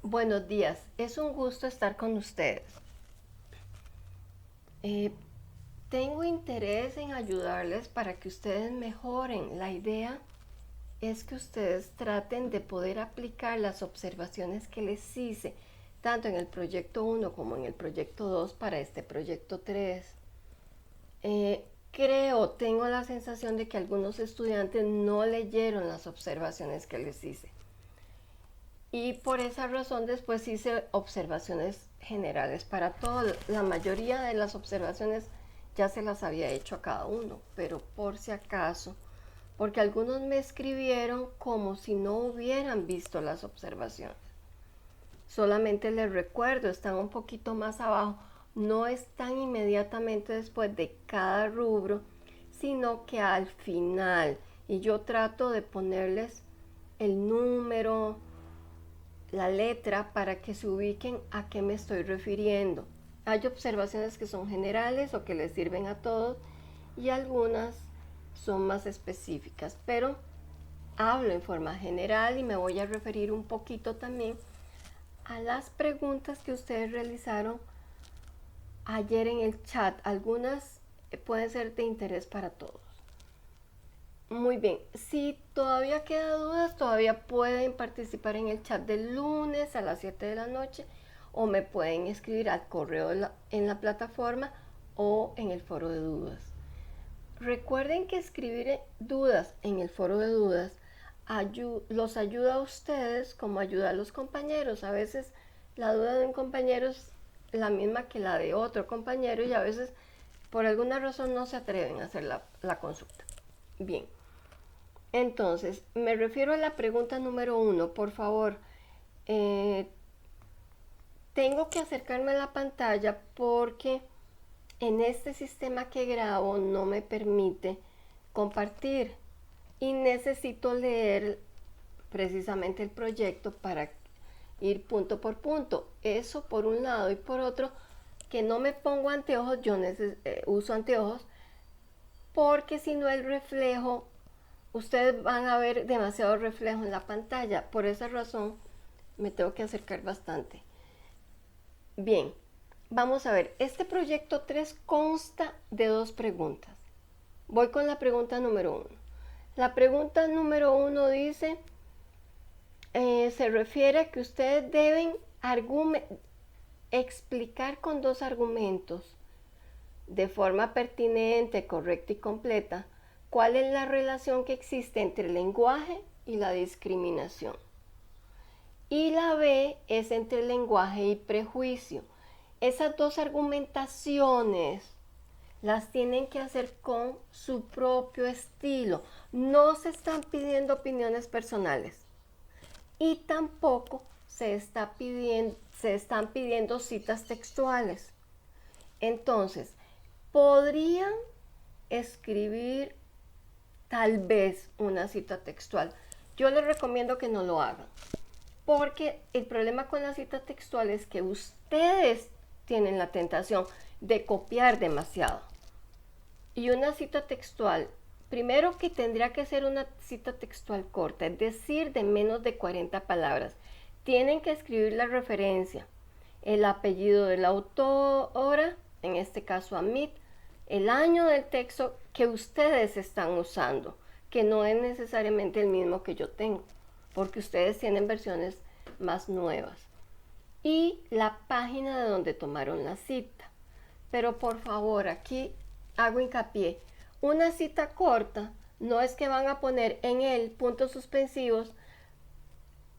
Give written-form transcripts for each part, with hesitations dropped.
Buenos días, es un gusto estar con ustedes. Eh, Tengo interés en ayudarles para que ustedes mejoren. La idea es que ustedes traten de poder aplicar las observaciones que les hice, tanto en el proyecto 1 como en el proyecto 2 para este proyecto 3. Tengo la sensación de que algunos estudiantes no leyeron las observaciones que les hice. Y por esa razón después hice observaciones generales para todos. La mayoría de las observaciones ya se las había hecho a cada uno, pero por si acaso, porque algunos me escribieron como si no hubieran visto las observaciones. Solamente les recuerdo, están un poquito más abajo, no están inmediatamente después de cada rubro, sino que al final. Y yo trato de ponerles el número, la letra para que se ubiquen a qué me estoy refiriendo. Hay observaciones que son generales o que les sirven a todos y algunas son más específicas, pero hablo en forma general y me voy a referir un poquito también a las preguntas que ustedes realizaron ayer en el chat. Algunas pueden ser de interés para todos. Muy bien, si todavía quedan dudas, todavía pueden participar en el chat del lunes a las 7 de la noche o me pueden escribir al correo en la plataforma o en el foro de dudas. Recuerden que escribir dudas en el foro de dudas los ayuda a ustedes como ayuda a los compañeros. A veces la duda de un compañero es la misma que la de otro compañero y a veces por alguna razón no se atreven a hacer la consulta. Bien. Entonces, me refiero a la pregunta número 1. Por favor, eh, tengo que acercarme a la pantalla porque en este sistema que grabo no me permite compartir y necesito leer precisamente el proyecto para ir punto por punto. Eso por un lado y por otro, que no me pongo anteojos, yo uso anteojos porque si no el reflejo, ustedes van a ver demasiado reflejo en la pantalla. Por esa razón me tengo que acercar bastante. Bien, vamos a ver. Este proyecto 3 consta de dos preguntas. Voy con la pregunta número 1. La pregunta número 1 dice, se refiere a que ustedes deben explicar con dos argumentos de forma pertinente, correcta y completa cuál es la relación que existe entre el lenguaje y la discriminación. Y la B es entre lenguaje y prejuicio. Esas dos argumentaciones las tienen que hacer con su propio estilo. No se están pidiendo opiniones personales y tampoco se están pidiendo citas textuales. Entonces, podrían escribir tal vez una cita textual. Yo les recomiendo que no lo hagan, porque el problema con la cita textual es que ustedes tienen la tentación de copiar demasiado. Y una cita textual, primero que tendría que ser una cita textual corta, es decir, de menos de 40 palabras. Tienen que escribir la referencia, el apellido de la autora, en este caso Amit, el año del texto que ustedes están usando, que no es necesariamente el mismo que yo tengo, porque ustedes tienen versiones más nuevas. Y la página de donde tomaron la cita. Pero por favor, aquí hago hincapié. Una cita corta no es que van a poner en el puntos suspensivos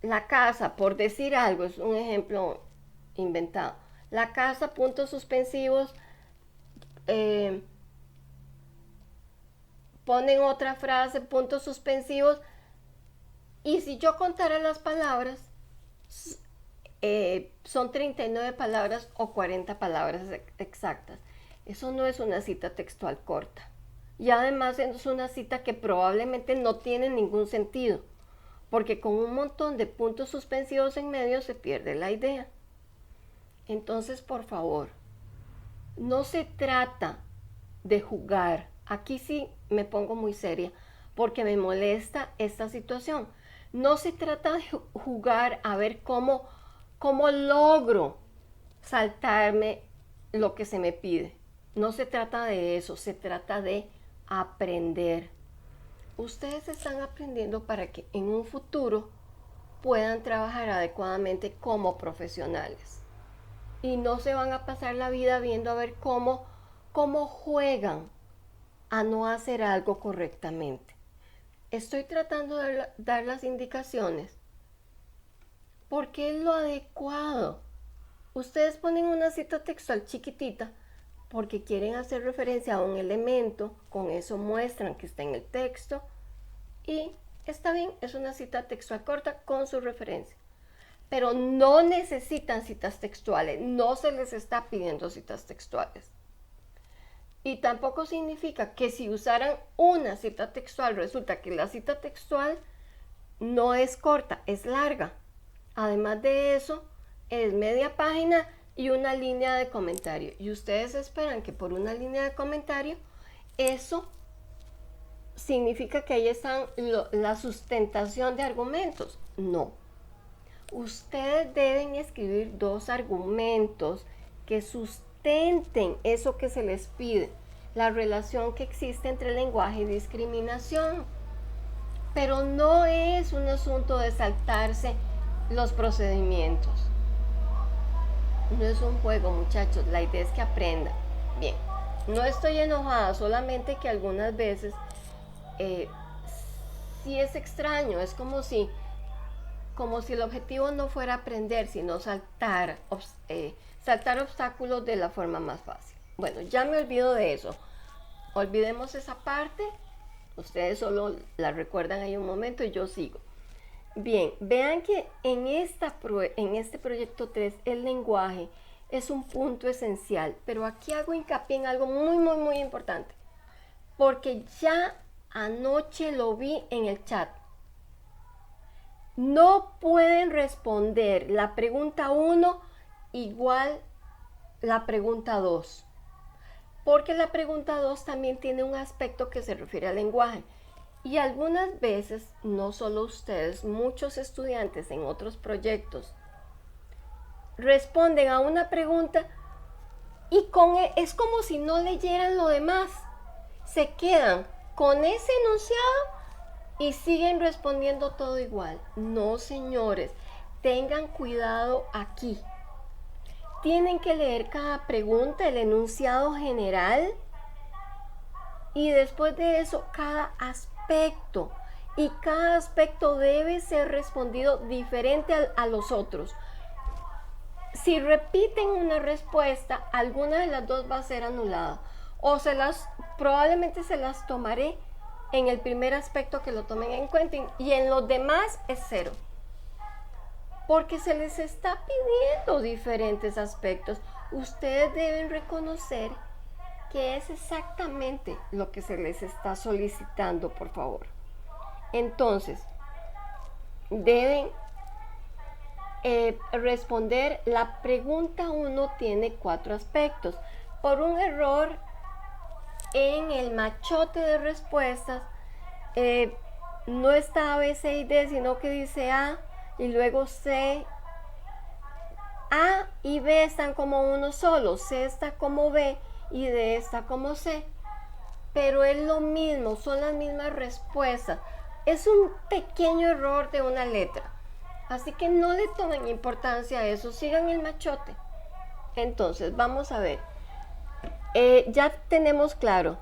la casa, por decir algo, es un ejemplo inventado. La casa, puntos suspensivos, eh, ponen otra frase, puntos suspensivos. Y si yo contara las palabras, son 39 palabras o 40 palabras exactas. Eso no es una cita textual corta. Y además es una cita que probablemente no tiene ningún sentido, porque con un montón de puntos suspensivos en medio se pierde la idea. Entonces, por favor, no se trata de jugar. Aquí sí me pongo muy seria, porque me molesta esta situación. No se trata de jugar a ver ¿Cómo logro saltarme lo que se me pide? No se trata de eso, se trata de aprender. Ustedes están aprendiendo para que en un futuro puedan trabajar adecuadamente como profesionales. Y no se van a pasar la vida viendo a ver cómo juegan a no hacer algo correctamente. Estoy tratando de dar las indicaciones porque es lo adecuado. Ustedes ponen una cita textual chiquitita porque quieren hacer referencia a un elemento, con eso muestran que está en el texto y está bien, es una cita textual corta con su referencia. Pero no necesitan citas textuales, no se les está pidiendo citas textuales. Y tampoco significa que si usaran una cita textual, resulta que la cita textual no es corta, es larga. Además de eso, es media página y una línea de comentario. Y ustedes esperan que por una línea de comentario, eso significa que ahí están la sustentación de argumentos. No. Ustedes deben escribir 2 argumentos que sustenten eso que se les pide, la relación que existe entre lenguaje y discriminación. Pero no es un asunto de saltarse los procedimientos. No es un juego, muchachos, la idea es que aprendan. Bien, no estoy enojada, solamente que algunas veces sí es extraño, es como si el objetivo no fuera aprender, sino saltar obstáculos de la forma más fácil. Bueno, ya me olvido de eso. Olvidemos esa parte. Ustedes solo la recuerdan ahí un momento y yo sigo. Bien, vean que en este proyecto 3 el lenguaje es un punto esencial, pero aquí hago hincapié en algo muy importante, porque ya anoche lo vi en el chat. No pueden responder la pregunta 1 igual la pregunta 2, porque la pregunta 2 también tiene un aspecto que se refiere al lenguaje. Y algunas veces, no solo ustedes, muchos estudiantes en otros proyectos responden a una pregunta y es como si no leyeran lo demás. Se quedan con ese enunciado y siguen respondiendo todo igual. No, señores, tengan cuidado aquí. Tienen que leer cada pregunta, el enunciado general, y después de eso cada aspecto, y cada aspecto debe ser respondido diferente a los otros. Si repiten una respuesta, alguna de las dos va a ser anulada, o probablemente se las tomaré en el primer aspecto que lo tomen en cuenta, y en los demás es 0, porque se les está pidiendo diferentes aspectos. Ustedes deben reconocer que es exactamente lo que se les está solicitando, por favor. Entonces, deben responder. La pregunta 1 tiene 4 aspectos. Por un error en el machote de respuestas, no está A, B, C y D, sino que dice A y luego C. A y B están como uno solo, C está como B y D está como C, pero es lo mismo, son las mismas respuestas. Es un pequeño error de una letra, así que no le tomen importancia a eso, sigan el machote. Entonces, vamos a ver, ya tenemos claro,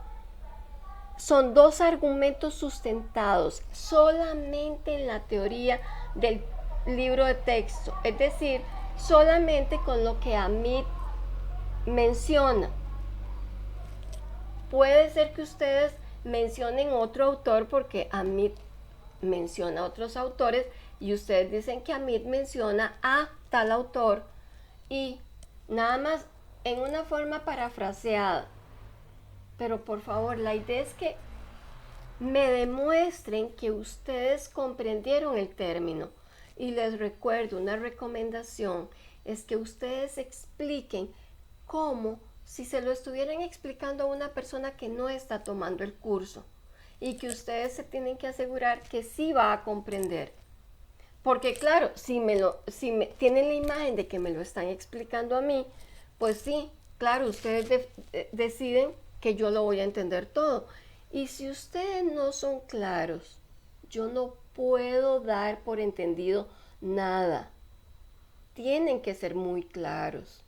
son 2 argumentos sustentados solamente en la teoría del libro de texto, es decir, solamente con lo que Amit menciona. Puede ser que ustedes mencionen otro autor porque Amit menciona otros autores y ustedes dicen que Amit menciona a tal autor y nada más en una forma parafraseada. Pero por favor, la idea es que me demuestren que ustedes comprendieron el término. Y les recuerdo, una recomendación es que ustedes expliquen como si se lo estuvieran explicando a una persona que no está tomando el curso y que ustedes se tienen que asegurar que sí va a comprender. Porque claro, si tienen la imagen de que me lo están explicando a mí, pues sí, claro, ustedes deciden que yo lo voy a entender todo. Y si ustedes no son claros, yo no puedo dar por entendido nada. Tienen que ser muy claros.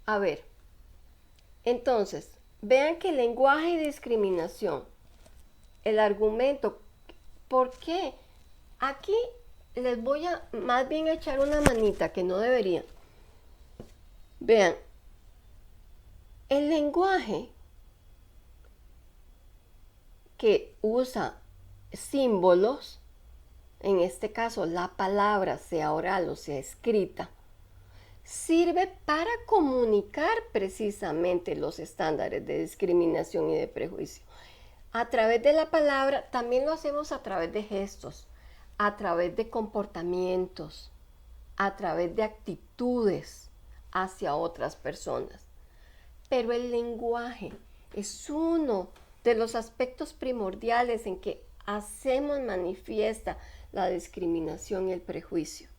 A ver, entonces, vean que lenguaje y discriminación, el argumento, ¿por qué? Aquí les voy a más bien echar una manita que no debería. Vean, el lenguaje que usa símbolos, en este caso la palabra, sea oral o sea escrita, sirve para comunicar precisamente los estándares de discriminación y de prejuicio. A través de la palabra también lo hacemos a través de gestos, a través de comportamientos, a través de actitudes hacia otras personas. Pero el lenguaje es uno de los aspectos primordiales en que hacemos manifiesta la discriminación y el prejuicio.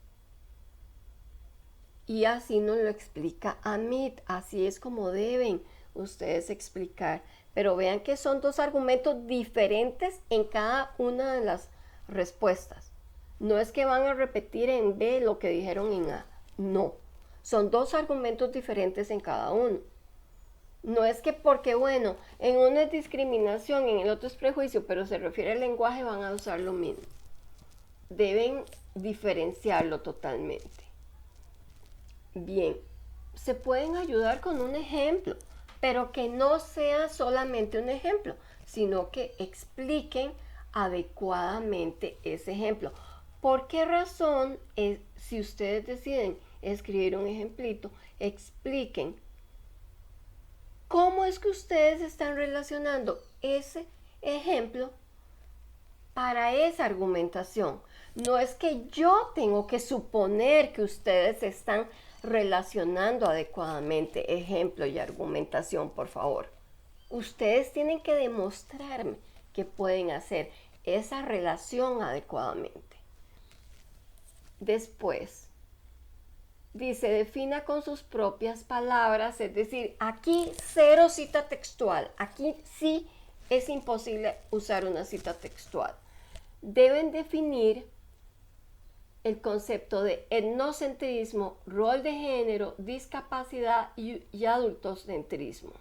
Y así nos lo explica Amit, así es como deben ustedes explicar. Pero vean que son dos argumentos diferentes en cada una de las respuestas. No es que van a repetir en B lo que dijeron en A, no. Son dos argumentos diferentes en cada uno. No es que porque, bueno, en uno es discriminación, en el otro es prejuicio, pero se refiere al lenguaje, van a usar lo mismo. Deben diferenciarlo totalmente. Bien, se pueden ayudar con un ejemplo, pero que no sea solamente un ejemplo, sino que expliquen adecuadamente ese ejemplo. ¿Por qué razón, si ustedes deciden escribir un ejemplito, expliquen cómo es que ustedes están relacionando ese ejemplo para esa argumentación? No es que yo tengo que suponer que ustedes están relacionando adecuadamente ejemplo y argumentación, por favor. Ustedes tienen que demostrarme que pueden hacer esa relación adecuadamente. Después, dice, defina con sus propias palabras, es decir, aquí cero cita textual, aquí sí es imposible usar una cita textual. Deben definir el concepto de etnocentrismo, rol de género, discapacidad y adultocentrismo.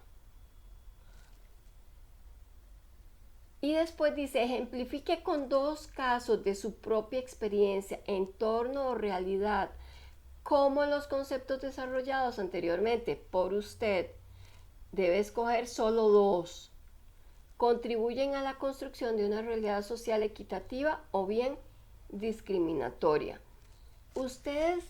Y después dice, ejemplifique con dos casos de su propia experiencia, entorno o realidad, cómo los conceptos desarrollados anteriormente por usted, debe escoger solo dos, contribuyen a la construcción de una realidad social equitativa o bien discriminatoria. Ustedes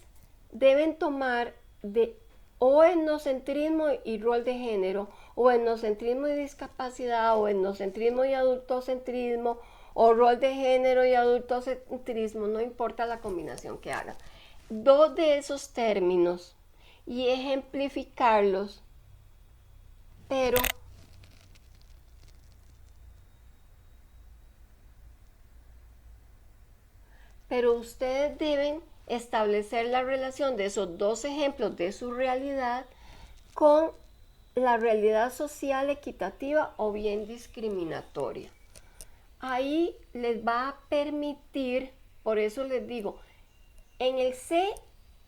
deben tomar de o etnocentrismo y rol de género, o etnocentrismo y discapacidad, o etnocentrismo y adultocentrismo, o rol de género y adultocentrismo, no importa la combinación que hagan. Dos de esos términos y ejemplificarlos, pero ustedes deben establecer la relación de esos dos ejemplos de su realidad con la realidad social equitativa o bien discriminatoria. Ahí les va a permitir, por eso les digo, en el C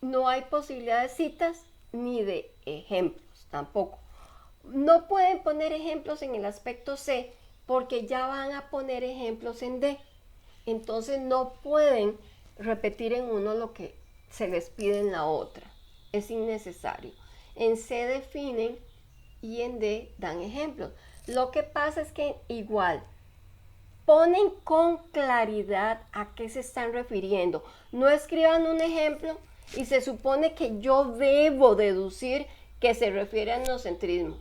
no hay posibilidad de citas ni de ejemplos tampoco. No pueden poner ejemplos en el aspecto C porque ya van a poner ejemplos en D. Entonces no pueden repetir en uno lo que se les pide en la otra. Es innecesario. En C definen y en D dan ejemplos. Lo que pasa es que igual ponen con claridad a qué se están refiriendo. No escriban un ejemplo y se supone que yo debo deducir que se refiere a etnocentrismo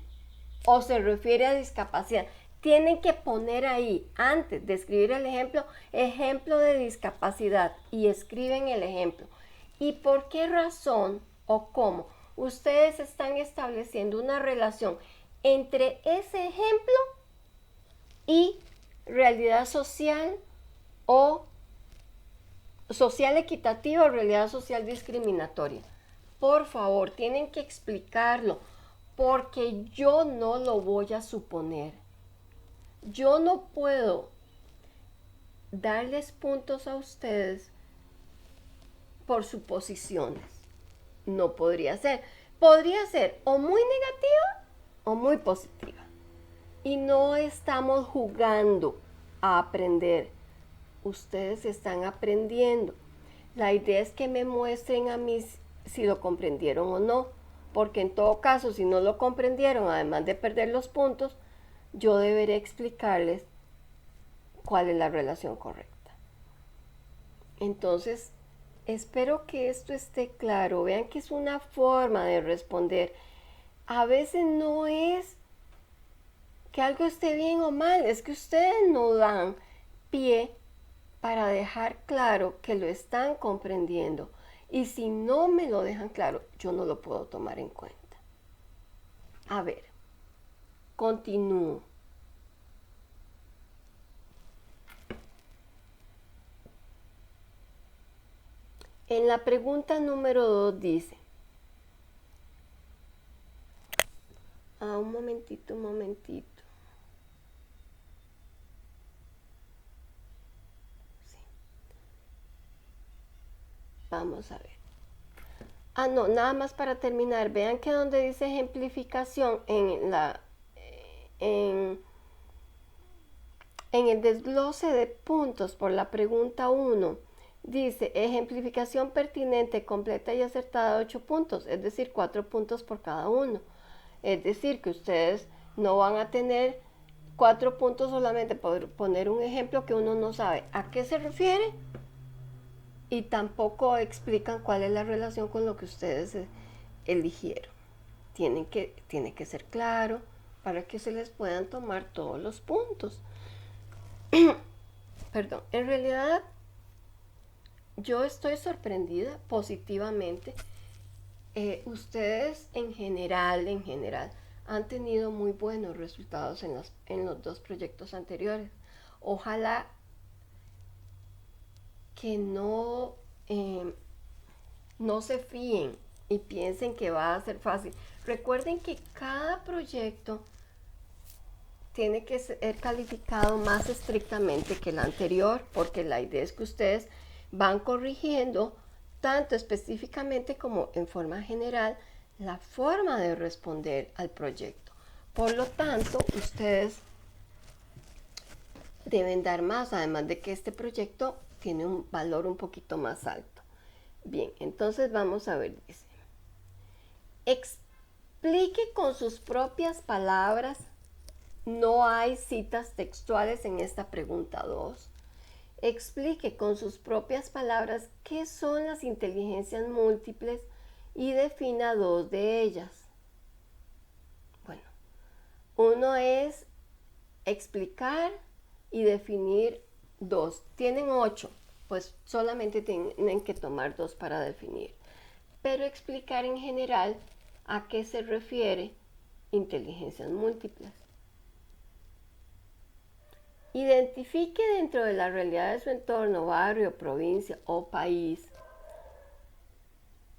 o se refiere a discapacidad. Tienen que poner ahí, antes de escribir el ejemplo, ejemplo de discapacidad y escriben el ejemplo. ¿Y por qué razón o cómo ustedes están estableciendo una relación entre ese ejemplo y realidad social o social equitativa o realidad social discriminatoria. Por favor, tienen que explicarlo, porque yo no lo voy a suponer. Yo no puedo darles puntos a ustedes por suposiciones. No podría ser. Podría ser o muy negativa o muy positiva. Y no estamos jugando a aprender. Ustedes están aprendiendo. La idea es que me muestren a mí si lo comprendieron o no. Porque en todo caso, si no lo comprendieron, además de perder los puntos, yo deberé explicarles cuál es la relación correcta. Entonces, espero que esto esté claro. Vean que es una forma de responder. A veces no es que algo esté bien o mal, es que ustedes no dan pie para dejar claro que lo están comprendiendo. Y si no me lo dejan claro, yo no lo puedo tomar en cuenta. A ver, continúo. En la pregunta número 2 dice, un momentito. Sí. Vamos a ver. No, nada más para terminar. Vean que donde dice ejemplificación en el desglose de puntos por la pregunta 1, dice ejemplificación pertinente, completa y acertada 8 puntos, es decir, 4 puntos por cada uno. Es decir, que ustedes no van a tener 4 puntos solamente por poner un ejemplo que uno no sabe a qué se refiere y tampoco explican cuál es la relación con lo que ustedes eligieron. Tiene que ser claro para que se les puedan tomar todos los puntos. Perdón, en realidad yo estoy sorprendida positivamente. Ustedes en general han tenido muy buenos resultados en los 2 proyectos anteriores. Ojalá que no se fíen y piensen que va a ser fácil. Recuerden que cada proyecto tiene que ser calificado más estrictamente que el anterior, porque la idea es que ustedes van corrigiendo tanto específicamente como en forma general la forma de responder al proyecto. Por lo tanto, ustedes deben dar más, además de que este proyecto tiene un valor un poquito más alto. Bien, entonces vamos a ver, dice, explique con sus propias palabras. No hay citas textuales en esta pregunta 2. Explique con sus propias palabras qué son las inteligencias múltiples y defina 2 de ellas. Bueno, uno es explicar y definir 2. Tienen 8, pues solamente tienen que tomar 2 para definir. Pero explicar en general a qué se refiere inteligencias múltiples. Identifique dentro de la realidad de su entorno, barrio, provincia o país,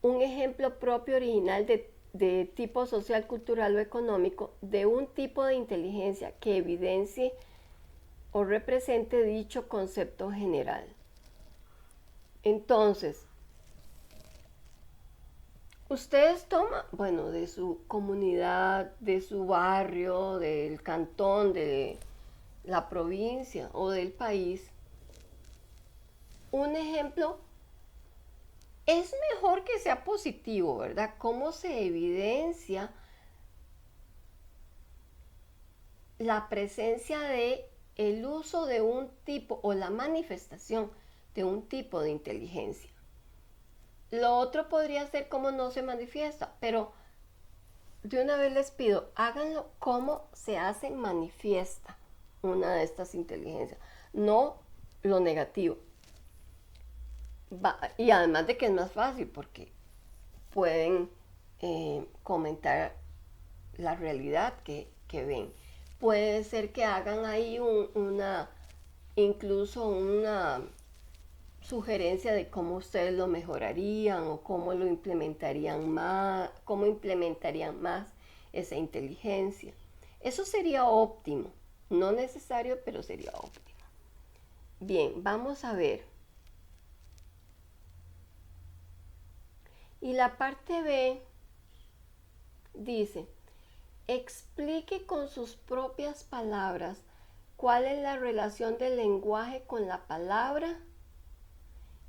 un ejemplo propio original de tipo social, cultural o económico de un tipo de inteligencia que evidencie o represente dicho concepto general. Entonces, ustedes toman, bueno, de su comunidad, de su barrio, del cantón, de la provincia o del país, un ejemplo es mejor que sea positivo, ¿verdad? ¿Cómo se evidencia la presencia de el uso de un tipo o la manifestación de un tipo de inteligencia? Lo otro podría ser cómo no se manifiesta, pero de una vez les pido, háganlo cómo se hace manifiesta una de estas inteligencias, no lo negativo. Y además de que es más fácil porque pueden comentar la realidad que ven. Puede ser que hagan ahí incluso una sugerencia de cómo ustedes lo mejorarían o cómo lo implementarían más, cómo implementarían más esa inteligencia. Eso sería óptimo, no necesario, pero sería óptimo. Bien, vamos a ver. Y la parte B dice, explique con sus propias palabras cuál es la relación del lenguaje con la palabra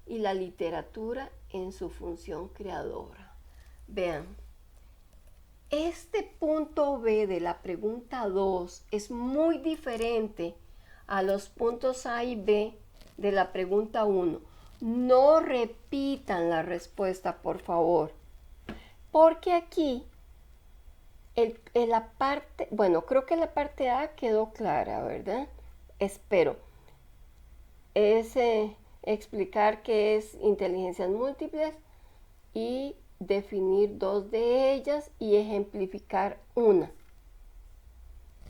y la literatura en su función creadora. Vean, este punto B de la pregunta 2 es muy diferente a los puntos A y B de la pregunta 1. No repitan la respuesta, por favor, porque aquí la parte, bueno, creo que la parte A quedó clara, ¿verdad? Espero. Es explicar qué es inteligencias múltiples y definir dos de ellas y ejemplificar una.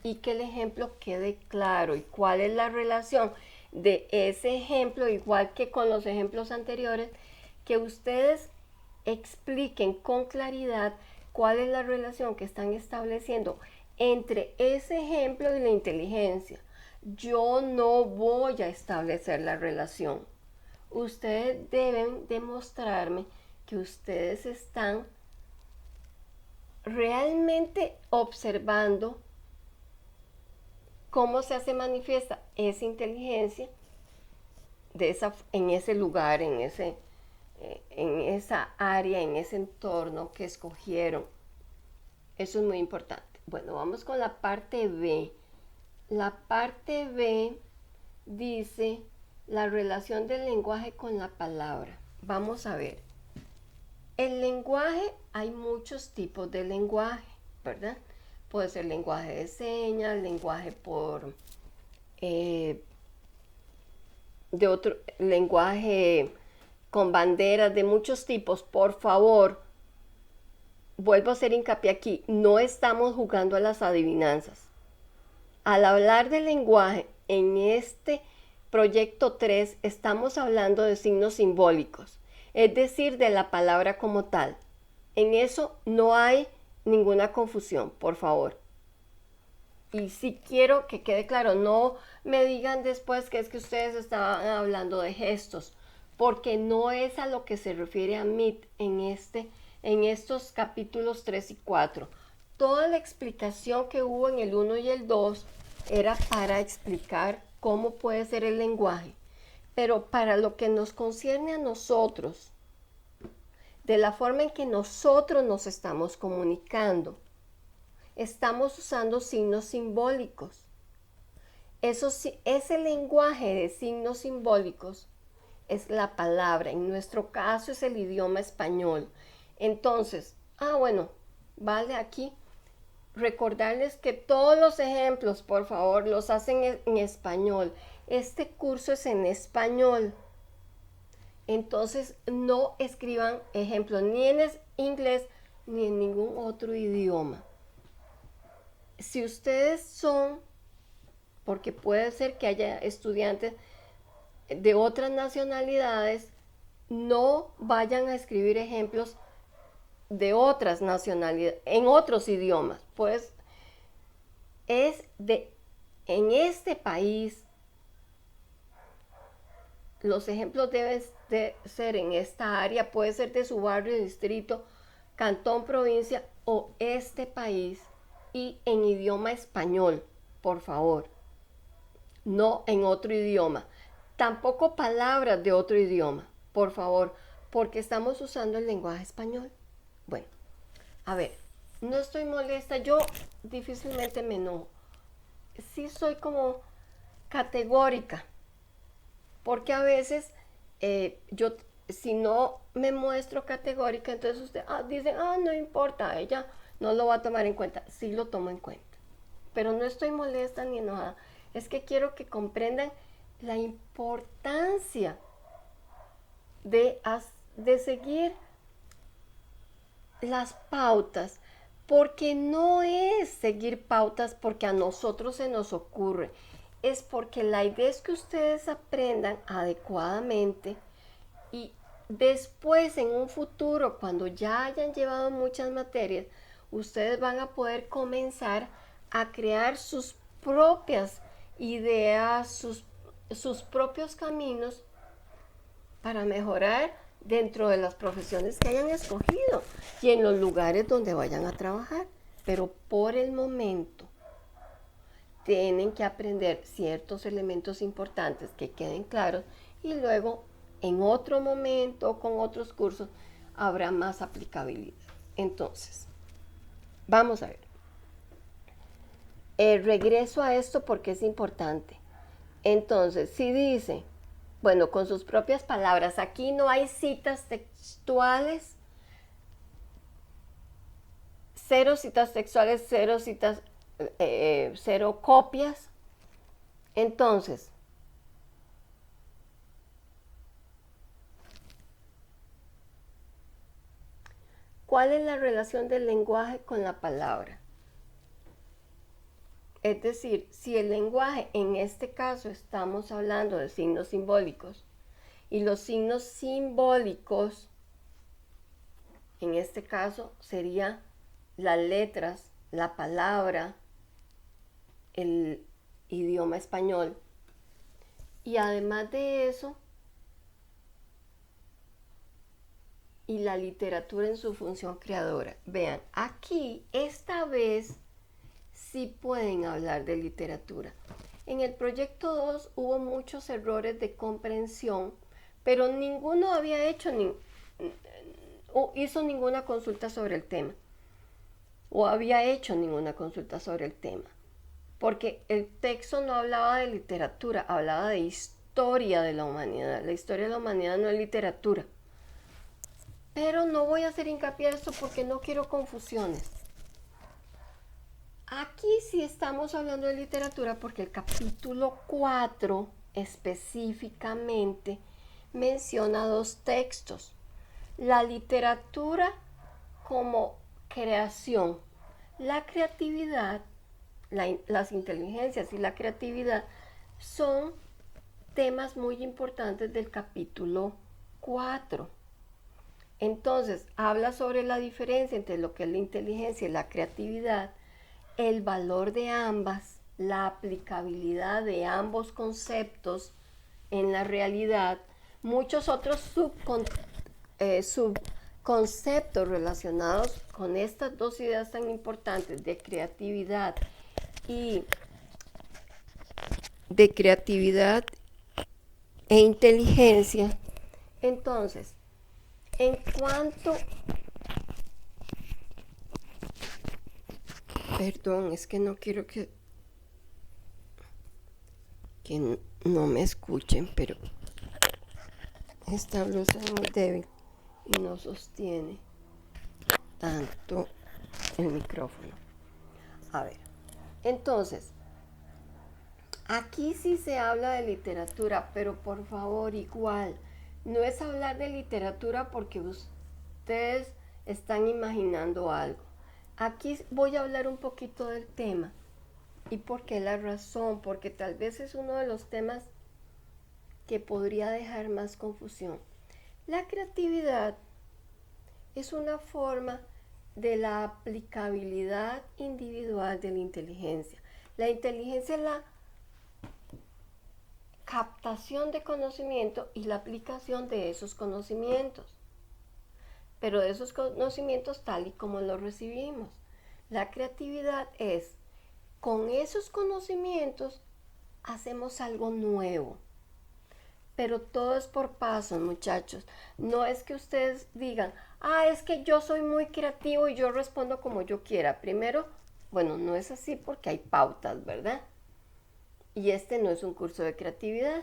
Y que el ejemplo quede claro y cuál es la relación de ese ejemplo, igual que con los ejemplos anteriores, que ustedes expliquen con claridad cuál es la relación que están estableciendo entre ese ejemplo y la inteligencia. Yo no voy a establecer la relación. Ustedes deben demostrarme que ustedes están realmente observando cómo se hace manifiesta esa inteligencia en ese lugar, en esa área, en ese entorno que escogieron. Eso es muy importante. Bueno, vamos con la parte B. La parte B dice la relación del lenguaje con la palabra. Vamos a ver. El lenguaje, hay muchos tipos de lenguaje, ¿verdad? Puede ser lenguaje de señas, lenguaje de otro lenguaje con banderas de muchos tipos. Por favor, vuelvo a hacer hincapié aquí, no estamos jugando a las adivinanzas. Al hablar de lenguaje en este proyecto 3 estamos hablando de signos simbólicos, es decir, de la palabra como tal. En eso no hay ninguna confusión, por favor. Y sí quiero que quede claro, no me digan después que es que ustedes estaban hablando de gestos, porque no es a lo que se refiere a MIT en estos capítulos 3 y 4. Toda la explicación que hubo en el 1 y el 2 era para explicar cómo puede ser el lenguaje. Pero para lo que nos concierne a nosotros, de la forma en que nosotros nos estamos comunicando, estamos usando signos simbólicos. Ese lenguaje de signos simbólicos es la palabra. En nuestro caso es el idioma español. Entonces, bueno, vale aquí recordarles que todos los ejemplos, por favor, los hacen en español. Este curso es en español. Entonces, no escriban ejemplos ni en inglés ni en ningún otro idioma. Si ustedes son, porque puede ser que haya estudiantes de otras nacionalidades, no vayan a escribir ejemplos de otras nacionalidades, en otros idiomas, pues en este país, los ejemplos deben de ser en esta área, puede ser de su barrio, distrito, cantón, provincia o este país, y en idioma español, por favor, no en otro idioma, tampoco palabras de otro idioma, por favor, porque estamos usando el lenguaje español. Bueno, a ver, no estoy molesta, yo difícilmente me enojo. Sí soy como categórica, porque a veces yo, si no me muestro categórica, entonces usted dice, no importa, ella no lo va a tomar en cuenta. Sí lo tomo en cuenta, pero no estoy molesta ni enojada. Es que quiero que comprendan la importancia de seguir las pautas, porque no es seguir pautas porque a nosotros se nos ocurre, es porque la idea es que ustedes aprendan adecuadamente Y después, en un futuro, cuando ya hayan llevado muchas materias, ustedes van a poder comenzar a crear sus propias ideas, sus propios caminos para mejorar dentro de las profesiones que hayan escogido y en los lugares donde vayan a trabajar. Pero por el momento tienen que aprender ciertos elementos importantes que queden claros y luego en otro momento con otros cursos habrá más aplicabilidad. Entonces, vamos a ver. Regreso a esto porque es importante. Entonces, si dice, bueno, con sus propias palabras, aquí no hay citas textuales, cero citas textuales, cero copias. Entonces, ¿cuál es la relación del lenguaje con la palabra? Es decir, si el lenguaje, en este caso estamos hablando de signos simbólicos, y los signos simbólicos, en este caso, serían las letras, la palabra, el idioma español. Y además de eso, y la literatura en su función creadora. Vean, aquí, esta vez, sí pueden hablar de literatura. En el proyecto 2 hubo muchos errores de comprensión, pero ninguno había hecho o hizo ninguna consulta sobre el tema, o había hecho ninguna consulta sobre el tema, porque el texto no hablaba de literatura, hablaba de historia de la humanidad. La historia de la humanidad no es literatura. Pero no voy a hacer hincapié en esto porque no quiero confusiones. Aquí sí estamos hablando de literatura porque el capítulo 4 específicamente menciona dos textos. La literatura como creación, la creatividad, las inteligencias y la creatividad son temas muy importantes del capítulo 4. Entonces, habla sobre la diferencia entre lo que es la inteligencia y la creatividad, el valor de ambas, la aplicabilidad de ambos conceptos en la realidad, muchos otros subconceptos relacionados con estas dos ideas tan importantes de creatividad e inteligencia. Entonces, en cuanto... Perdón, es que no quiero que no me escuchen, pero esta blusa es muy débil y no sostiene tanto el micrófono. A ver, entonces, aquí sí se habla de literatura, pero por favor, igual, no es hablar de literatura porque ustedes están imaginando algo. Aquí voy a hablar un poquito del tema. ¿Y por qué la razón? Porque tal vez es uno de los temas que podría dejar más confusión. La creatividad es una forma de la aplicabilidad individual de la inteligencia. La inteligencia es la captación de conocimiento y la aplicación de esos conocimientos, pero de esos conocimientos tal y como los recibimos. La creatividad es, con esos conocimientos hacemos algo nuevo, pero todo es por pasos, muchachos. No es que ustedes digan, es que yo soy muy creativo y yo respondo como yo quiera. Primero, bueno, no es así porque hay pautas, ¿verdad? Y este no es un curso de creatividad.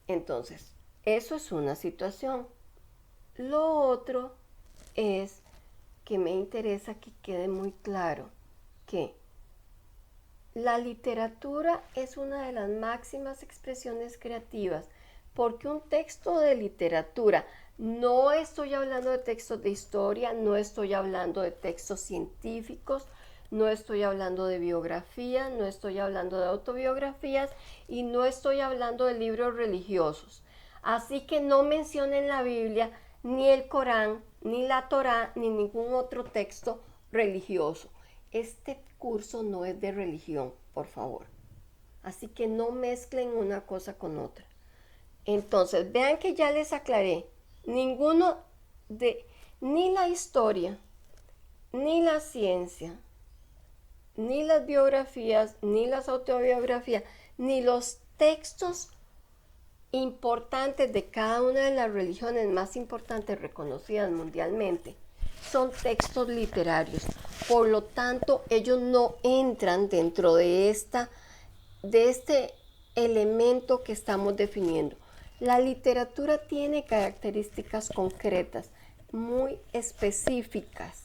Entonces, eso es una situación. Lo otro es que me interesa que quede muy claro que la literatura es una de las máximas expresiones creativas, porque un texto de literatura, no estoy hablando de textos de historia, no estoy hablando de textos científicos, no estoy hablando de biografía, no estoy hablando de autobiografías y no estoy hablando de libros religiosos. Así que no mencionen la Biblia, ni el Corán, ni la Torá, ni ningún otro texto religioso. Este curso no es de religión, por favor. Así que no mezclen una cosa con otra. Entonces, vean que ya les aclaré, ni la historia, ni la ciencia, ni las biografías, ni las autobiografías, ni los textos importantes de cada una de las religiones más importantes reconocidas mundialmente son textos literarios. Por lo tanto, ellos no entran dentro de este elemento que estamos definiendo. La literatura tiene características concretas, muy específicas.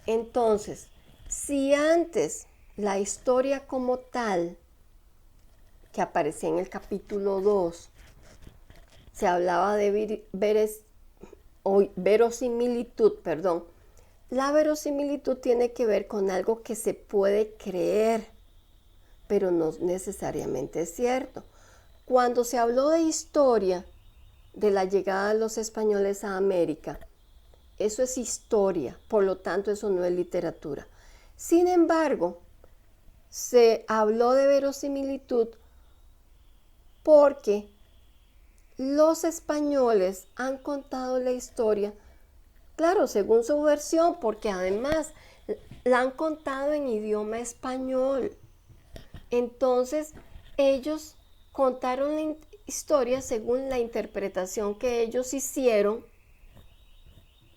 Entonces, si antes la historia como tal, que aparecía en el capítulo 2, se hablaba de verosimilitud, la verosimilitud tiene que ver con algo que se puede creer, pero no necesariamente es cierto. Cuando se habló de historia de la llegada de los españoles a América, eso es historia, por lo tanto eso no es literatura. Sin embargo, se habló de verosimilitud porque los españoles han contado la historia, claro, según su versión, porque además la han contado en idioma español. Entonces, ellos contaron la historia según la interpretación que ellos hicieron,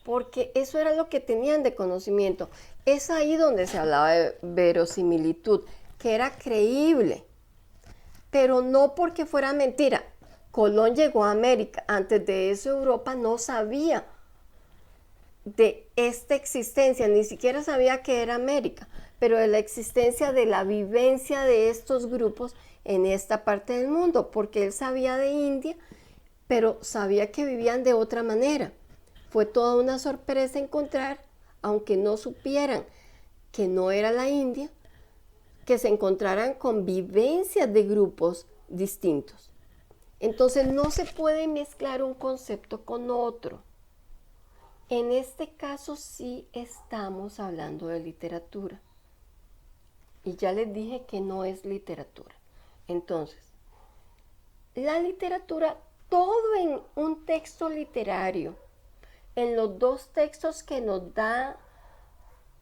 porque eso era lo que tenían de conocimiento. Es ahí donde se hablaba de verosimilitud, que era creíble, pero no porque fuera mentira. Colón llegó a América. Antes de eso, Europa no sabía de esta existencia, ni siquiera sabía que era América, pero de la existencia de la vivencia de estos grupos en esta parte del mundo, porque él sabía de India, pero sabía que vivían de otra manera. Fue toda una sorpresa encontrar, aunque no supieran que no era la India, que se encontraran con vivencias de grupos distintos. Entonces no se puede mezclar un concepto con otro. En este caso sí estamos hablando de literatura. Y ya les dije que no es literatura. Entonces, la literatura, todo en un texto literario, en los dos textos que nos da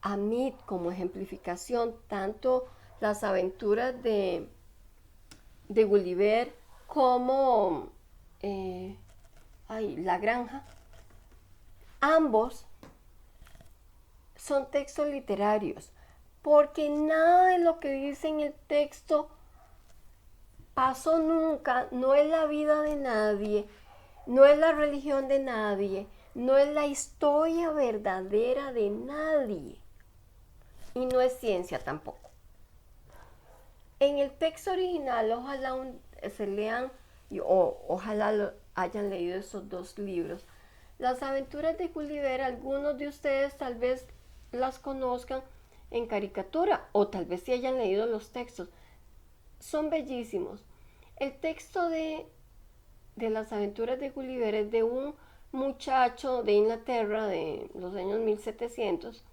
Amit como ejemplificación, tanto las aventuras de Gulliver como La Granja, ambos son textos literarios, porque nada de lo que dice en el texto pasó nunca, no es la vida de nadie, no es la religión de nadie, no es la historia verdadera de nadie, y no es ciencia tampoco. En el texto original, ojalá se lean, ojalá hayan leído esos dos libros. Las aventuras de Gulliver, algunos de ustedes tal vez las conozcan en caricatura, o tal vez sí hayan leído los textos. Son bellísimos. El texto de las aventuras de Gulliver es de un muchacho de Inglaterra de los años 1700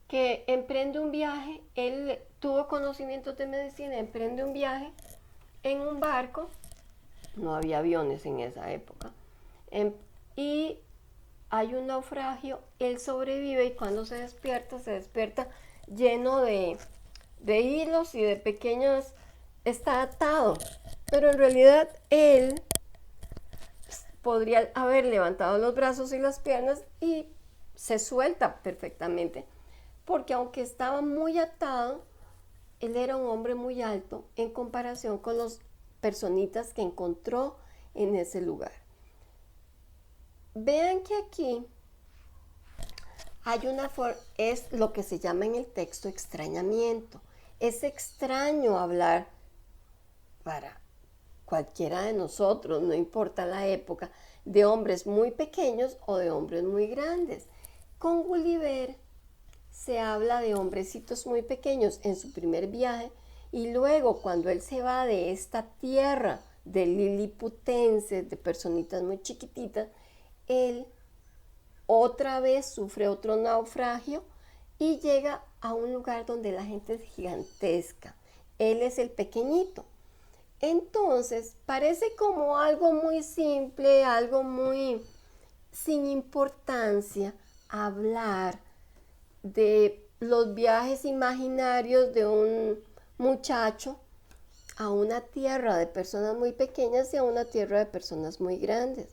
que emprende un viaje. Él tuvo conocimientos de medicina, emprende un viaje en un barco, no había aviones en esa época, y hay un naufragio, él sobrevive, y cuando se despierta lleno de hilos y de pequeños, está atado, pero en realidad él podría haber levantado los brazos y las piernas y se suelta perfectamente, porque aunque estaba muy atado, él era un hombre muy alto en comparación con los personitas que encontró en ese lugar. Vean que aquí hay es lo que se llama en el texto extrañamiento. Es extraño hablar para cualquiera de nosotros, no importa la época, de hombres muy pequeños o de hombres muy grandes. Con Gulliver se habla de hombrecitos muy pequeños en su primer viaje, y luego cuando él se va de esta tierra de liliputenses, de personitas muy chiquititas, él otra vez sufre otro naufragio y llega a un lugar donde la gente es gigantesca. Él es el pequeñito. Entonces, parece como algo muy simple, algo muy sin importancia, hablar de los viajes imaginarios de un muchacho a una tierra de personas muy pequeñas y a una tierra de personas muy grandes.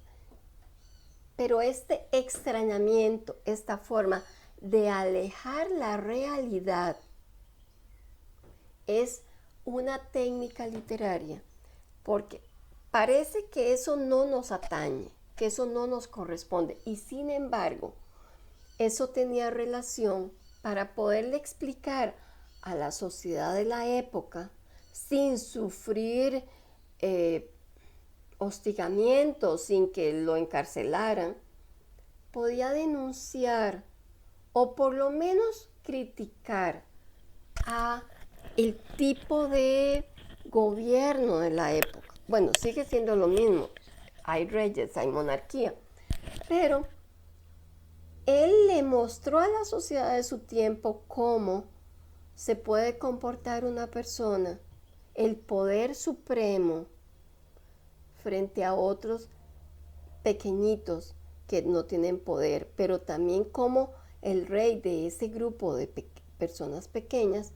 Pero este extrañamiento, esta forma de alejar la realidad, es una técnica literaria, porque parece que eso no nos atañe, que eso no nos corresponde, y sin embargo, eso tenía relación para poderle explicar a la sociedad de la época, sin sufrir hostigamiento, sin que lo encarcelaran, podía denunciar o por lo menos criticar a el tipo de gobierno de la época. Bueno, sigue siendo lo mismo, hay reyes, hay monarquía, pero él le mostró a la sociedad de su tiempo cómo se puede comportar una persona, el poder supremo frente a otros pequeñitos que no tienen poder, pero también cómo el rey de ese grupo de personas pequeñas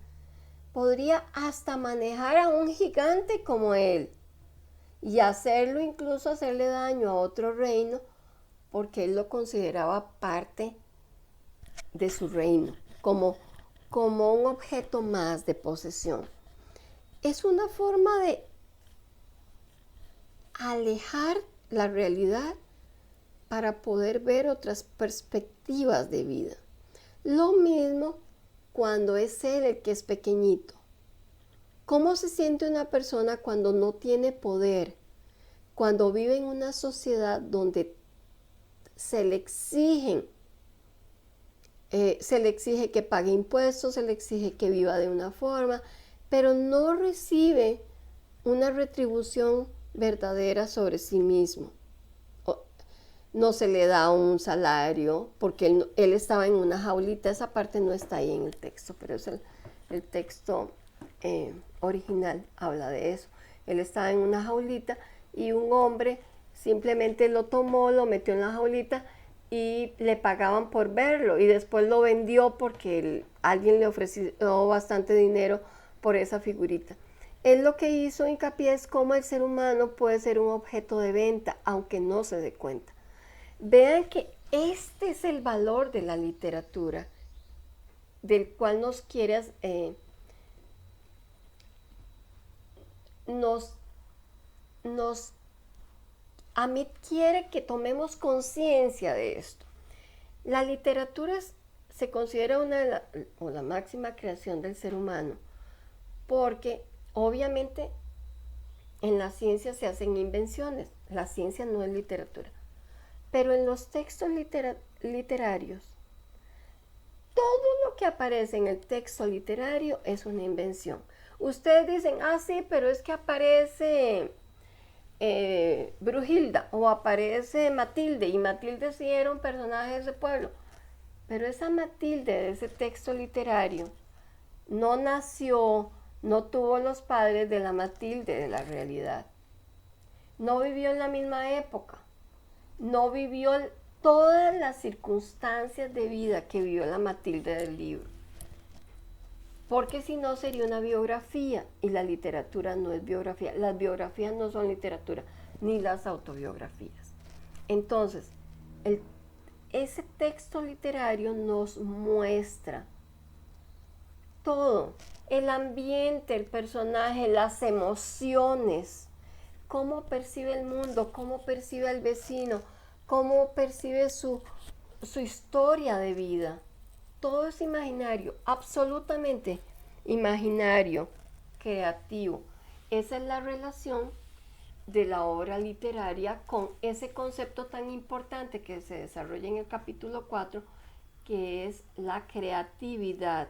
podría hasta manejar a un gigante como él y hacerlo, incluso hacerle daño a otro reino, porque él lo consideraba parte de su reino, como un objeto más de posesión. Es una forma de alejar la realidad para poder ver otras perspectivas de vida. Lo mismo cuando es él el que es pequeñito. ¿Cómo se siente una persona cuando no tiene poder? Cuando vive en una sociedad donde se le exige que pague impuestos, se le exige que viva de una forma, pero no recibe una retribución verdadera sobre sí mismo. No se le da un salario porque él estaba en una jaulita. Esa parte no está ahí en el texto, pero es el texto original habla de eso. Él estaba en una jaulita y un hombre simplemente lo tomó, lo metió en la jaulita y le pagaban por verlo, y después lo vendió porque alguien le ofreció bastante dinero por esa figurita. Él lo que hizo hincapié es cómo el ser humano puede ser un objeto de venta, aunque no se dé cuenta. Vean que este es el valor de la literatura, del cual nos quiere, a mí quiere que tomemos conciencia de esto. La literatura se considera la máxima creación del ser humano, porque obviamente en la ciencia se hacen invenciones, la ciencia no es literatura, pero en los textos literarios, todo lo que aparece en el texto literario es una invención. Ustedes dicen, sí, pero es que aparece Brujilda o aparece Matilde, y Matilde sí era un personaje de ese pueblo, pero esa Matilde de ese texto literario no nació, no tuvo los padres de la Matilde de la realidad, no vivió en la misma época, no vivió todas las circunstancias de vida que vivió la Matilde del libro, porque si no sería una biografía, y la literatura no es biografía, las biografías no son literatura, ni las autobiografías. Entonces, ese texto literario nos muestra todo, el ambiente, el personaje, las emociones, cómo percibe el mundo, cómo percibe al vecino, cómo percibe su historia de vida. Todo es imaginario, absolutamente imaginario, creativo. Esa es la relación de la obra literaria con ese concepto tan importante que se desarrolla en el capítulo 4, que es la creatividad.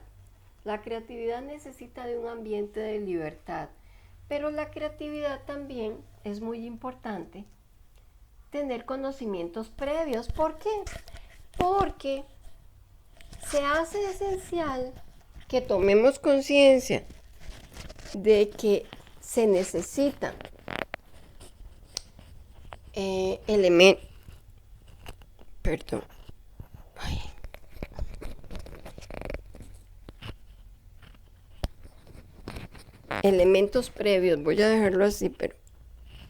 La creatividad necesita de un ambiente de libertad, Pero la creatividad también es muy importante tener conocimientos previos. ¿Por qué? Porque se hace esencial que tomemos conciencia de que se necesitan elementos, perdón, ay, elementos previos, voy a dejarlo así, pero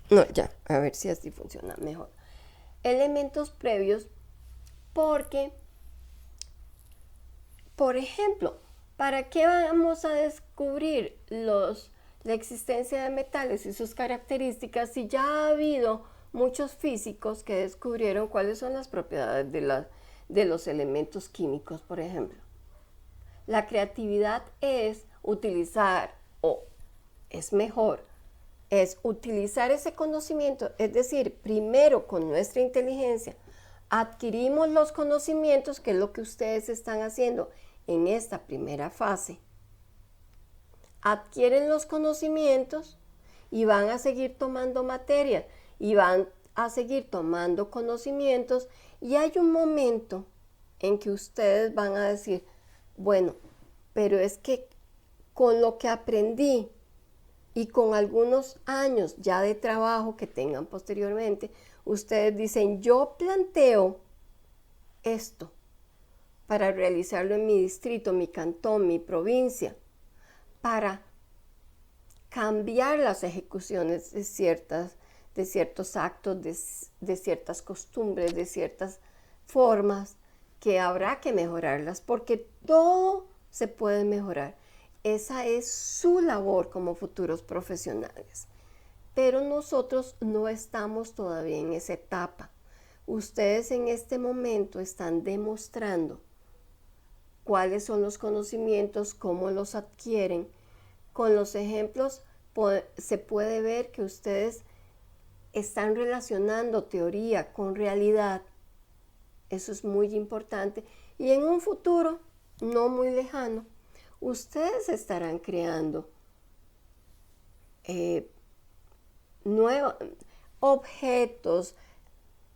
no, ya, a ver si así funciona mejor. Elementos previos porque, por ejemplo, ¿para qué vamos a descubrir la existencia de metales y sus características si ya ha habido muchos físicos que descubrieron cuáles son las propiedades de los elementos químicos, por ejemplo? La creatividad es utilizar, o es mejor, es utilizar ese conocimiento, es decir, primero con nuestra inteligencia adquirimos los conocimientos, que es lo que ustedes están haciendo en esta primera fase. Adquieren los conocimientos y van a seguir tomando materia y van a seguir tomando conocimientos, y hay un momento en que ustedes van a decir, bueno, pero es que con lo que aprendí y con algunos años ya de trabajo que tengan posteriormente, ustedes dicen, yo planteo esto para realizarlo en mi distrito, mi cantón, mi provincia, para cambiar las ejecuciones de ciertos actos, de ciertas costumbres, de ciertas formas, que habrá que mejorarlas, porque todo se puede mejorar. Esa es su labor como futuros profesionales. Pero nosotros no estamos todavía en esa etapa. Ustedes en este momento están demostrando cuáles son los conocimientos, cómo los adquieren. Con los ejemplos se puede ver que ustedes están relacionando teoría con realidad. Eso es muy importante. Y en un futuro no muy lejano, ustedes estarán creando nuevos objetos,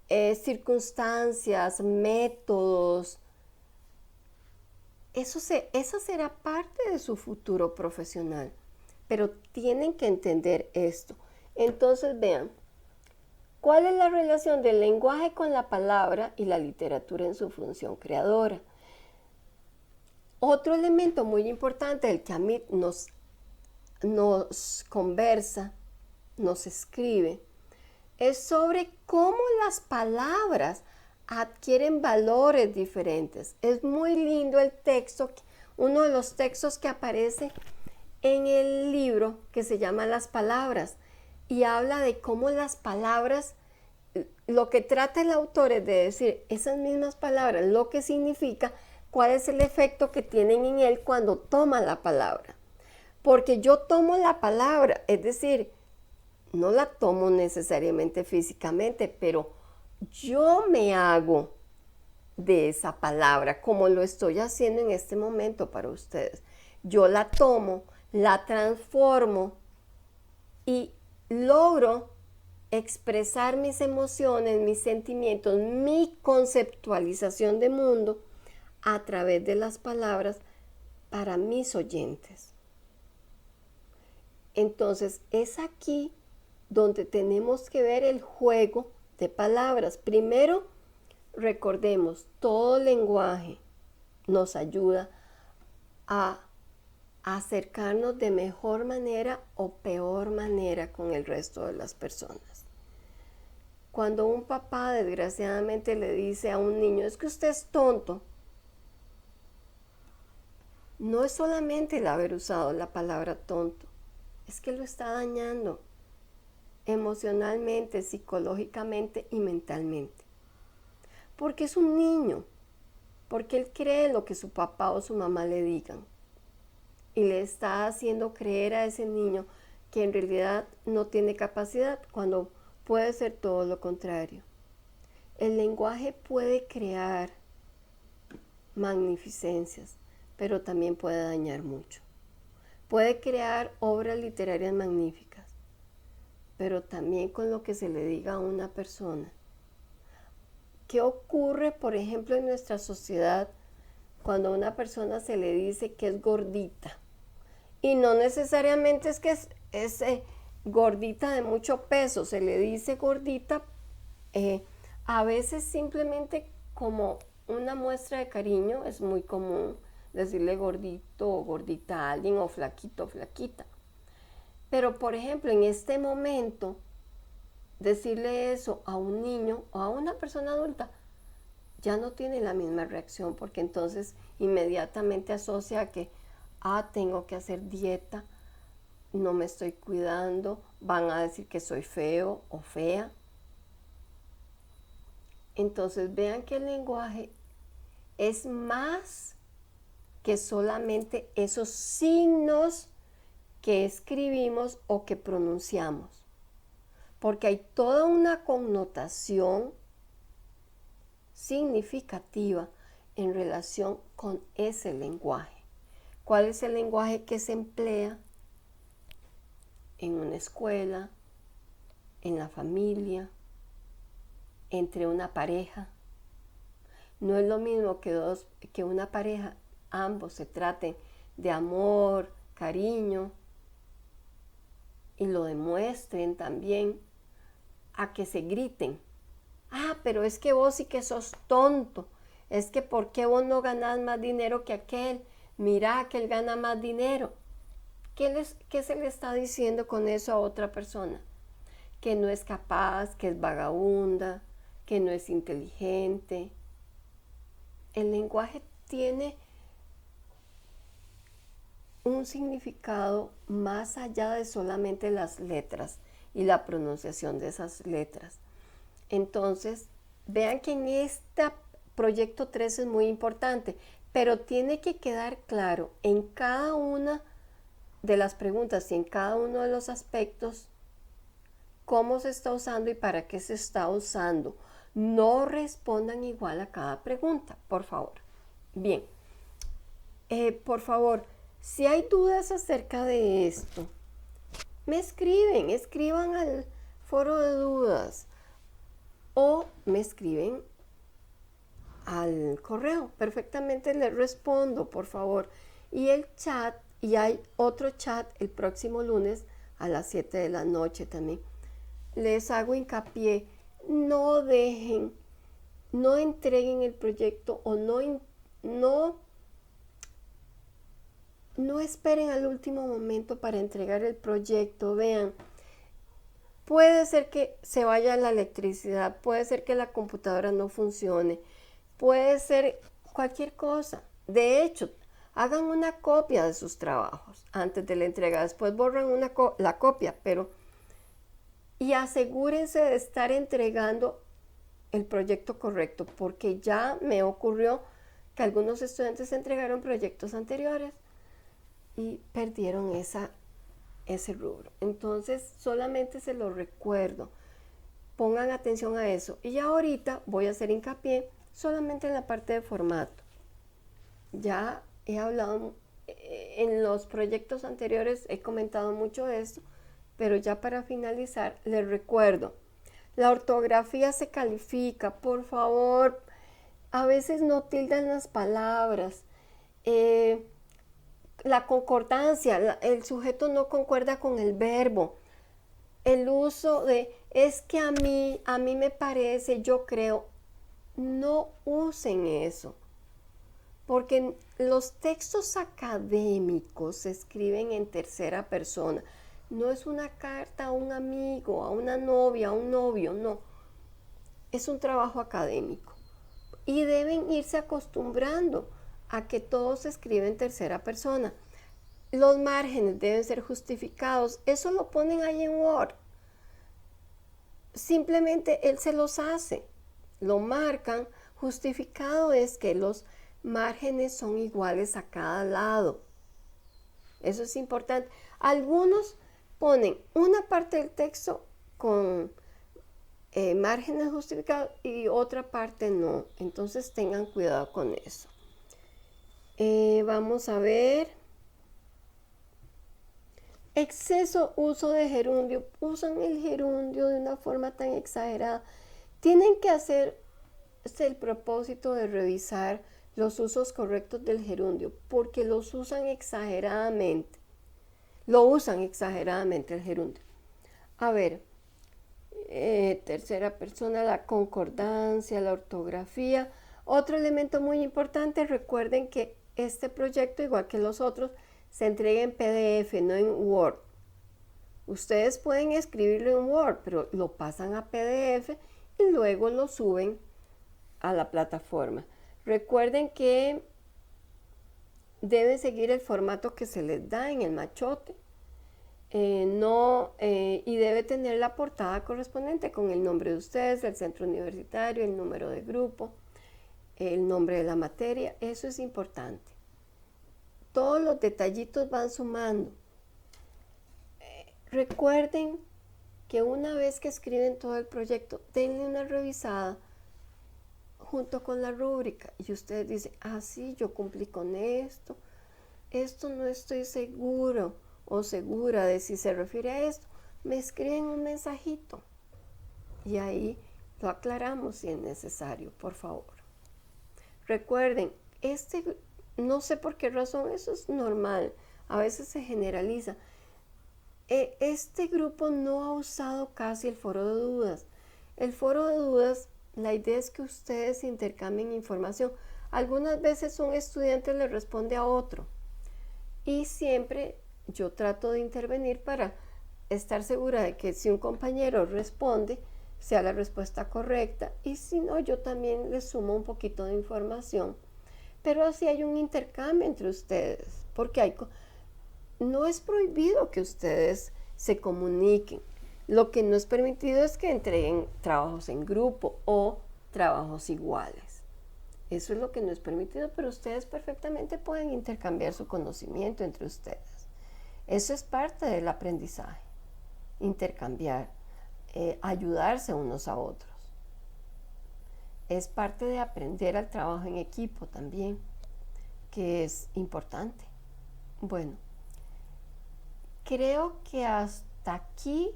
circunstancias, métodos. Esa será parte de su futuro profesional, pero tienen que entender esto. Entonces vean, ¿cuál es la relación del lenguaje con la palabra y la literatura en su función creadora? Otro elemento muy importante del que Amit nos conversa, nos escribe, es sobre cómo las palabras adquieren valores diferentes. Es muy lindo el texto, uno de los textos que aparece en el libro, que se llama Las Palabras, y habla de cómo las palabras, lo que trata el autor es de decir esas mismas palabras, lo que significa, cuál es el efecto que tienen en él cuando toma la palabra. Porque yo tomo la palabra, es decir, no la tomo necesariamente físicamente, pero yo me hago de esa palabra, como lo estoy haciendo en este momento para ustedes. Yo la tomo, la transformo y logro expresar mis emociones, mis sentimientos, mi conceptualización de mundo a través de las palabras para mis oyentes. Entonces es aquí donde tenemos que ver el juego de palabras. Primero, recordemos, todo lenguaje nos ayuda a acercarnos de mejor manera o peor manera con el resto de las personas. Cuando un papá desgraciadamente le dice a un niño, es que usted es tonto, no es solamente el haber usado la palabra tonto, es que lo está dañando emocionalmente, psicológicamente y mentalmente. Porque es un niño, porque él cree lo que su papá o su mamá le digan. Y le está haciendo creer a ese niño que en realidad no tiene capacidad, cuando puede ser todo lo contrario. El lenguaje puede crear magnificencias, pero también puede dañar mucho. Puede crear obras literarias magníficas, pero también con lo que se le diga a una persona. ¿Qué ocurre, por ejemplo, en nuestra sociedad cuando a una persona se le dice que es gordita? Y no necesariamente es que es gordita de mucho peso, se le dice gordita a veces simplemente como una muestra de cariño. Es muy común decirle gordito o gordita a alguien, o flaquito o flaquita. Pero por ejemplo, en este momento, decirle eso a un niño o a una persona adulta ya no tiene la misma reacción, porque entonces inmediatamente asocia a que tengo que hacer dieta, no me estoy cuidando, van a decir que soy feo o fea. Entonces vean que el lenguaje es más que solamente esos signos que escribimos o que pronunciamos, porque hay toda una connotación significativa en relación con ese lenguaje. ¿Cuál es el lenguaje que se emplea en una escuela, en la familia, entre una pareja? No es lo mismo que una pareja, ambos se traten de amor, cariño, y lo demuestren también, a que se griten. Pero es que vos sí que sos tonto. Es que ¿por qué vos no ganás más dinero que aquel? Mira que él gana más dinero. ¿Qué se le está diciendo con eso a otra persona? Que no es capaz, que es vagabunda, que no es inteligente. El lenguaje tiene un significado más allá de solamente las letras y la pronunciación de esas letras. Entonces, vean que en este proyecto 3 es muy importante, pero tiene que quedar claro en cada una de las preguntas y en cada uno de los aspectos cómo se está usando y para qué se está usando. No respondan igual a cada pregunta, por favor. Bien, por favor, si hay dudas acerca de esto, me escriban al foro de dudas o me escriben al correo. Perfectamente les respondo, por favor. Y el chat, y hay otro chat el próximo lunes a las 7 de la noche también. Les hago hincapié, no dejen, no entreguen el proyecto o no esperen al último momento para entregar el proyecto. Vean, puede ser que se vaya la electricidad, puede ser que la computadora no funcione, puede ser cualquier cosa. De hecho, hagan una copia de sus trabajos antes de la entrega, después borran la copia, y asegúrense de estar entregando el proyecto correcto, porque ya me ocurrió que algunos estudiantes entregaron proyectos anteriores y perdieron ese rubro. Entonces, solamente se lo recuerdo. Pongan atención a eso. Y ya ahorita voy a hacer hincapié solamente en la parte de formato. Ya he hablado, en los proyectos anteriores he comentado mucho de esto, pero ya para finalizar, les recuerdo, la ortografía se califica, por favor, a veces no tildan las palabras, la concordancia, el sujeto no concuerda con el verbo, el uso de es que a mí me parece, yo creo, no usen eso, porque los textos académicos se escriben en tercera persona. No es una carta a un amigo, a una novia, a un novio, no. Es un trabajo académico. Y deben irse acostumbrando a que todo se escribe en tercera persona. Los márgenes deben ser justificados. Eso lo ponen ahí en Word. Simplemente él se los hace. Lo marcan. Justificado es que los márgenes son iguales a cada lado. Eso es importante. Algunos ponen una parte del texto con márgenes justificados y otra parte no. Entonces tengan cuidado con eso. Vamos a ver. exceso uso de gerundio, usan el gerundio de una forma tan exagerada. Tienen que hacer el propósito de revisar los usos correctos del gerundio, porque los usan exageradamente. Lo usan exageradamente el gerundio. A ver, tercera persona, la concordancia, la ortografía. Otro elemento muy importante, recuerden que este proyecto, igual que los otros, se entrega en PDF, no en Word. Ustedes pueden escribirlo en Word, pero lo pasan a PDF y luego lo suben a la plataforma. Recuerden que deben seguir el formato que se les da en el machote. Y debe tener la portada correspondiente con el nombre de ustedes, el centro universitario, el número de grupo, el nombre de la materia. Eso es importante. Todos los detallitos van sumando. Recuerden que una vez que escriben todo el proyecto, denle una revisada junto con la rúbrica y ustedes dicen, sí, yo cumplí con esto no estoy seguro o segura de si se refiere a esto, me escriben un mensajito y ahí lo aclaramos si es necesario, por favor. Recuerden, no sé por qué razón, eso es normal, a veces se generaliza. Este grupo no ha usado casi el foro de dudas. El foro de dudas, la idea es que ustedes intercambien información. Algunas veces un estudiante le responde a otro y siempre yo trato de intervenir para estar segura de que si un compañero responde, sea la respuesta correcta, y si no, yo también les sumo un poquito de información. Pero así hay un intercambio entre ustedes, porque no es prohibido que ustedes se comuniquen. Lo que no es permitido es que entreguen trabajos en grupo o trabajos iguales. Eso es lo que no es permitido, pero ustedes perfectamente pueden intercambiar su conocimiento entre ustedes. Eso es parte del aprendizaje, intercambiar, ayudarse unos a otros. Es parte de aprender al trabajo en equipo también, que es importante. Bueno, creo que hasta aquí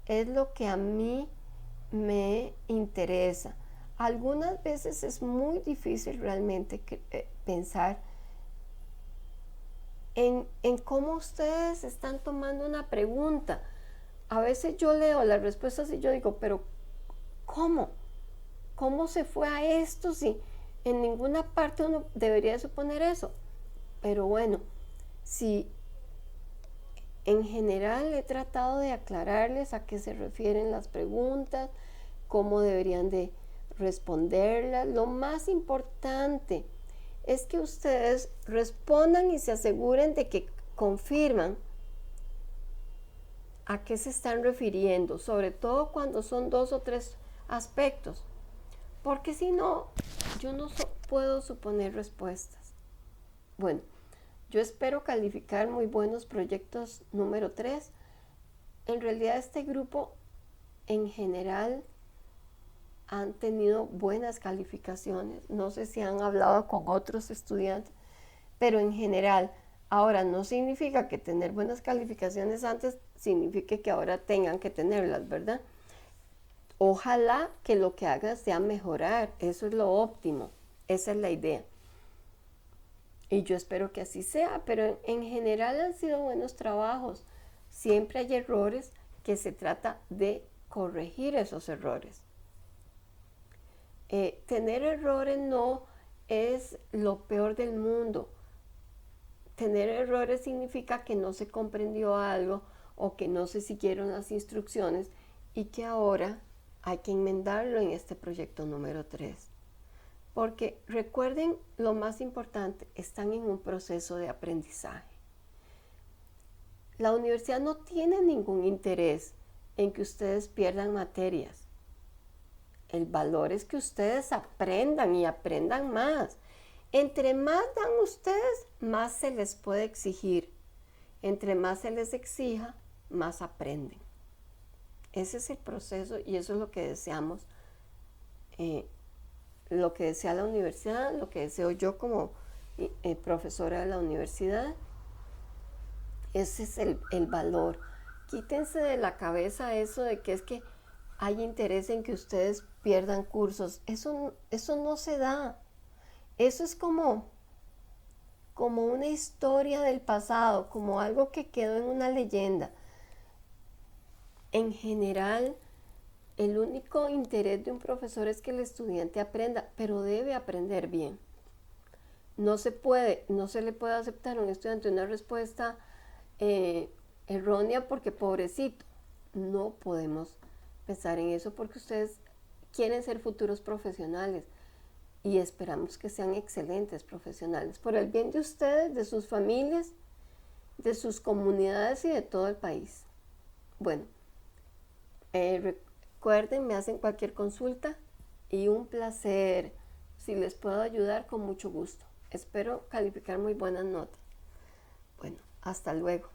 es lo que a mí me interesa. Algunas veces es muy difícil realmente pensar en cómo ustedes están tomando una pregunta. A veces yo leo las respuestas y yo digo, pero ¿cómo? ¿Cómo se fue a esto si en ninguna parte uno debería suponer eso? Pero bueno, si en general he tratado de aclararles a qué se refieren las preguntas, cómo deberían de responderlas. Lo más importante es que ustedes respondan y se aseguren de que confirman a qué se están refiriendo, sobre todo cuando son 2 o 3 aspectos, porque si no, yo no puedo suponer respuestas. Bueno, yo espero calificar muy buenos proyectos número 3. En realidad este grupo en general han tenido buenas calificaciones. No sé si han hablado con otros estudiantes, pero en general, ahora no significa que tener buenas calificaciones antes signifique que ahora tengan que tenerlas, ¿verdad? Ojalá que lo que hagan sea mejorar, eso es lo óptimo, esa es la idea. Y yo espero que así sea, pero en general han sido buenos trabajos. Siempre hay errores que se trata de corregir esos errores. Tener errores no es lo peor del mundo. Tener errores significa que no se comprendió algo o que no se siguieron las instrucciones y que ahora hay que enmendarlo en este proyecto número 3. Porque recuerden lo más importante, están en un proceso de aprendizaje. La universidad no tiene ningún interés en que ustedes pierdan materias. El valor es que ustedes aprendan y aprendan más. Entre más dan ustedes, más se les puede exigir. Entre más se les exija, más aprenden. Ese es el proceso y eso es lo que deseamos. Lo que desea la universidad, lo que deseo yo como profesora de la universidad. Ese es el valor. Quítense de la cabeza eso de que es que hay interés en que ustedes pierdan cursos. Eso no se da. Eso es como una historia del pasado, como algo que quedó en una leyenda. En general, el único interés de un profesor es que el estudiante aprenda, pero debe aprender bien. No se le puede aceptar a un estudiante una respuesta errónea porque pobrecito. No podemos pensar en eso porque ustedes quieren ser futuros profesionales y esperamos que sean excelentes profesionales por el bien de ustedes, de sus familias, de sus comunidades y de todo el país. Bueno, recuerden, me hacen cualquier consulta y un placer. Si les puedo ayudar, con mucho gusto. Espero calificar muy buenas notas. Bueno, hasta luego.